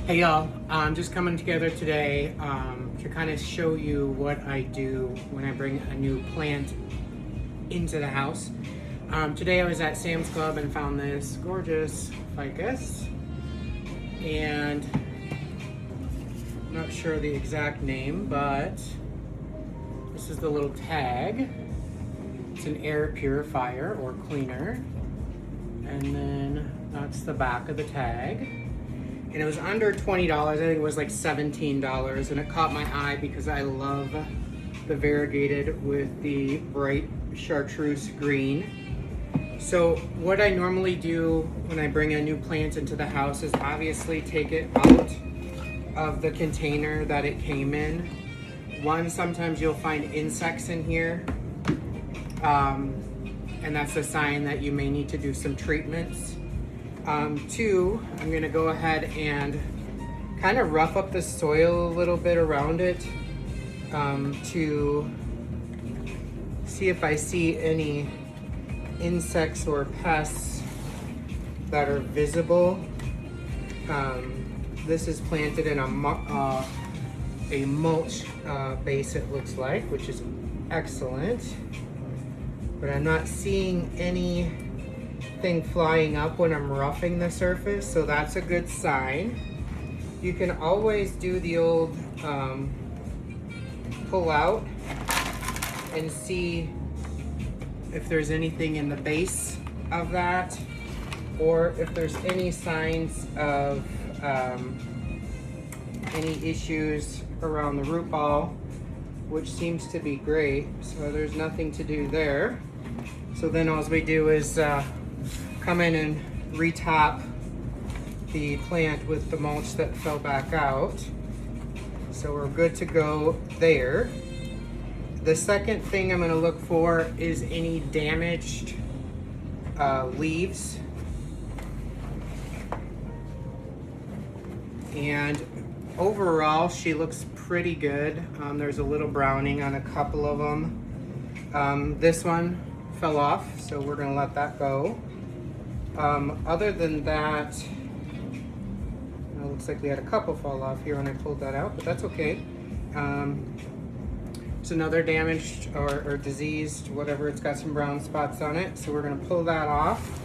Hey y'all, I'm just coming together today to kind of show you what I do when I bring a new plant into the house. Today I was at Sam's Club and found this gorgeous ficus, and I'm not sure the exact name, but this is the little tag. It's an air purifier or cleaner, and then that's the back of the tag. And it was under $20. I think it was like $17, and it caught my eye because I love the variegated with the bright chartreuse green. So what I normally do when I bring a new plant into the house is obviously take it out of the container that it came in. One, sometimes you'll find insects in here, and that's a sign that you may need to do some treatments. Two, I'm gonna go ahead and kind of rough up the soil a little bit around it to see if I see any insects or pests that are visible. This is planted in a mulch base, it looks like, which is excellent. But I'm not seeing anything flying up when I'm roughing the surface, so that's a good sign. You can always do the old pull out and see if there's anything in the base of that, or if there's any signs of any issues around the root ball, which seems to be great. So there's nothing to do there. So then all we do is come in and retop the plant with the mulch that fell back out. So we're good to go there. The second thing I'm going to look for is any damaged leaves. And overall, she looks pretty good. There's a little browning on a couple of them. This one fell off, so we're going to let that go. Other than that, it looks like we had a couple fall off here when I pulled that out, but that's okay. It's another damaged or diseased, whatever, it's got some brown spots on it, so we're gonna pull that off.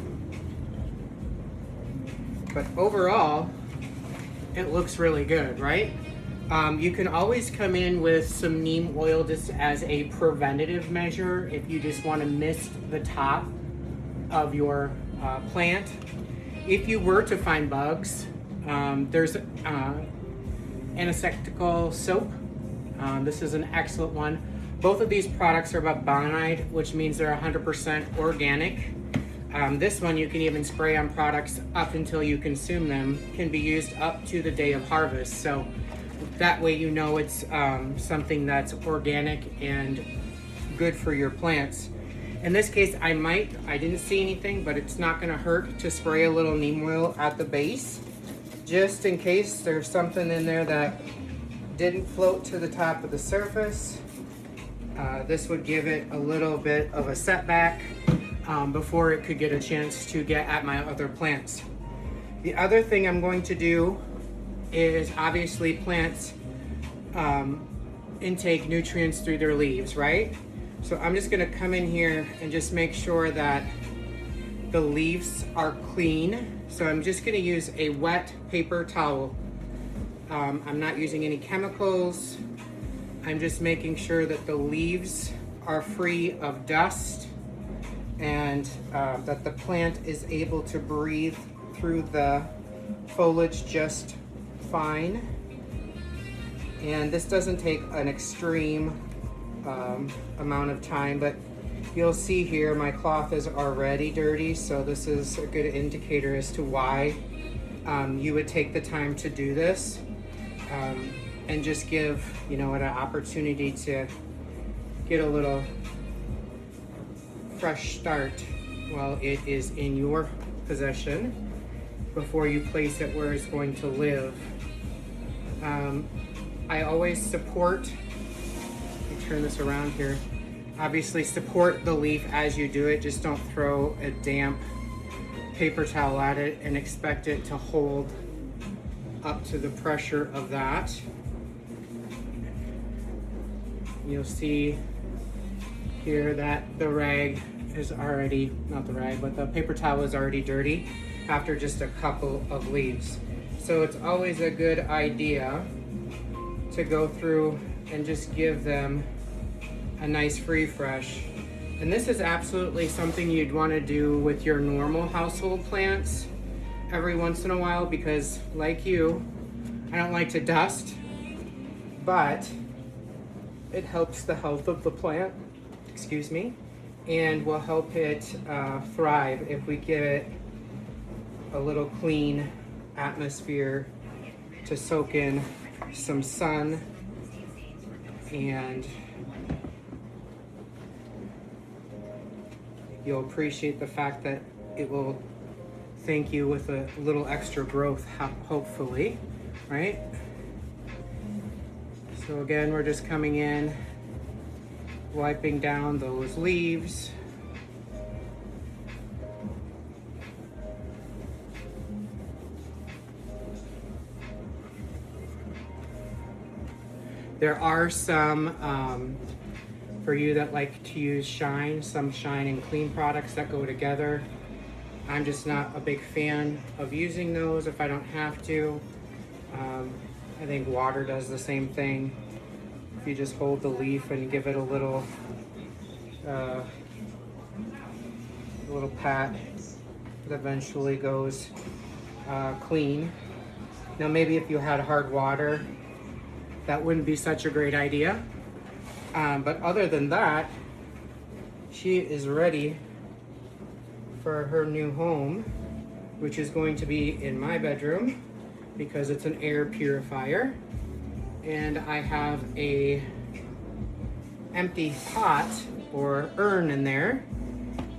But overall, it looks really good, right? You can always come in with some neem oil just as a preventative measure if you just want to mist the top of your plant. If you were to find bugs, there's Antiseptical soap. This is an excellent one. Both of these products are bonide, which means they're 100% organic. This one you can even spray on products up until you consume them. Can be used up to the day of harvest. So that way you know it's something that's organic and good for your plants. In this case, I didn't see anything, but it's not gonna hurt to spray a little neem oil at the base, just in case there's something in there that didn't float to the top of the surface. This would give it a little bit of a setback before it could get a chance to get at my other plants. The other thing I'm going to do is obviously plants intake nutrients through their leaves, right? So I'm just gonna come in here and just make sure that the leaves are clean. So I'm just gonna use a wet paper towel. I'm not using any chemicals. I'm just making sure that the leaves are free of dust and that the plant is able to breathe through the foliage just fine. And this doesn't take an extreme amount of time, but you'll see here my cloth is already dirty, so this is a good indicator as to why you would take the time to do this and just give it an opportunity to get a little fresh start while it is in your possession before you place it where it's going to live. I always support, let me turn this around here, obviously support the leaf as you do it. Just don't throw a damp paper towel at it and expect it to hold up to the pressure of that. You'll see here that the rag is already, not the rag, but the paper towel is already dirty after just a couple of leaves. So it's always a good idea to go through and just give them a nice refresh. And this is absolutely something you'd want to do with your normal household plants every once in a while, because like you, I don't like to dust, but it helps the health of the plant, excuse me, and will help it thrive if we give it a little clean atmosphere to soak in some sun. And you'll appreciate the fact that it will thank you with a little extra growth, hopefully, right? So again, we're just coming in, wiping down those leaves. There are some, for you that like to use Shine, some Shine and Clean products that go together. I'm just not a big fan of using those if I don't have to. I think water does the same thing. If you just hold the leaf and give it a little pat, it eventually goes clean. Now maybe if you had hard water, that wouldn't be such a great idea. But other than that, she is ready for her new home, which is going to be in my bedroom because it's an air purifier. And I have a empty pot or urn in there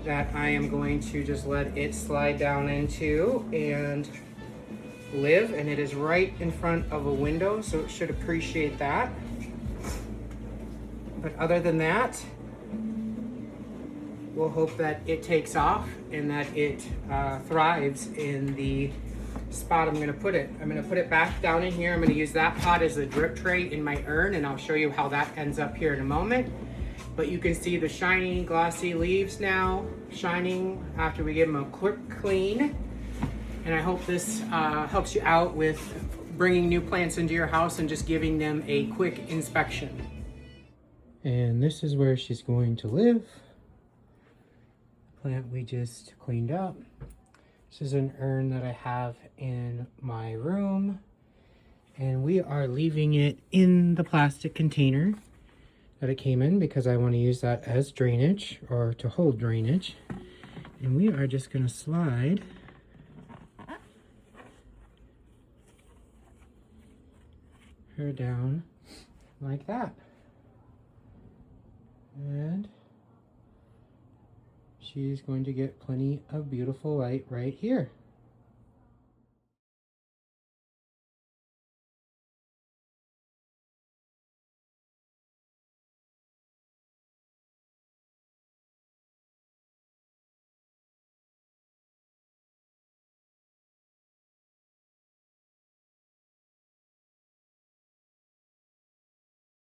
that I am going to just let it slide down into and live. And it is right in front of a window, so it should appreciate that. But other than that, we'll hope that it takes off and that it thrives in the spot I'm going to put it. I'm going to put it back down in here. I'm going to use that pot as a drip tray in my urn, and I'll show you how that ends up here in a moment. But you can see the shiny, glossy leaves now shining after we give them a quick clean. And I hope this helps you out with bringing new plants into your house and just giving them a quick inspection. And this is where she's going to live. Plant we just cleaned up. This is an urn that I have in my room, and we are leaving it in the plastic container that it came in because I want to use that as drainage, or to hold drainage. And we are just going to slide her down like that. And she's going to get plenty of beautiful light right here.